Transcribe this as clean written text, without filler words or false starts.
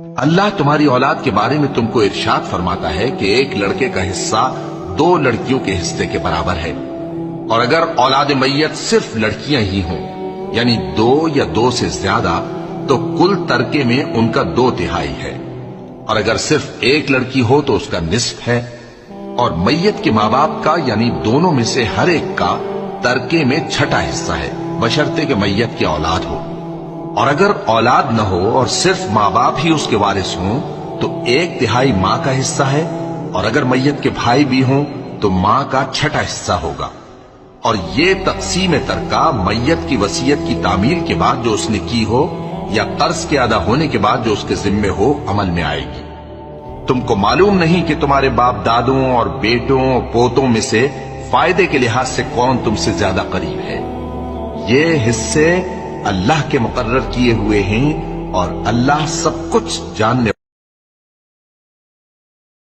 اللہ تمہاری اولاد کے بارے میں تم کو ارشاد فرماتا ہے کہ ایک لڑکے کا حصہ 2 لڑکیوں کے حصے کے برابر ہے، اور اگر اولاد میت صرف لڑکیاں ہی ہوں یعنی 2 یا 2 سے زیادہ تو کل ترکے میں ان کا 2/3 ہے، اور اگر صرف ایک لڑکی ہو تو اس کا نصف ہے، اور میت کے ماں باپ کا یعنی دونوں میں سے ہر ایک کا ترکے میں 6واں حصہ ہے، بشرطے کہ میت کی اولاد ہو، اور اگر اولاد نہ ہو اور صرف ماں باپ ہی اس کے وارث ہوں تو 1/3 ماں کا حصہ ہے، اور اگر میت کے بھائی بھی ہوں تو ماں کا 6واں حصہ ہوگا۔ اور یہ تقسیم ترکہ میت کی وصیت کی تعمیل کے بعد جو اس نے کی ہو یا قرض کے ادا ہونے کے بعد جو اس کے ذمے ہو عمل میں آئے گی۔ تم کو معلوم نہیں کہ تمہارے باپ دادوں اور بیٹوں اور پوتوں میں سے فائدے کے لحاظ سے کون تم سے زیادہ قریب ہے۔ یہ حصے اللہ کے مقرر کیے ہوئے ہیں اور اللہ سب کچھ جاننے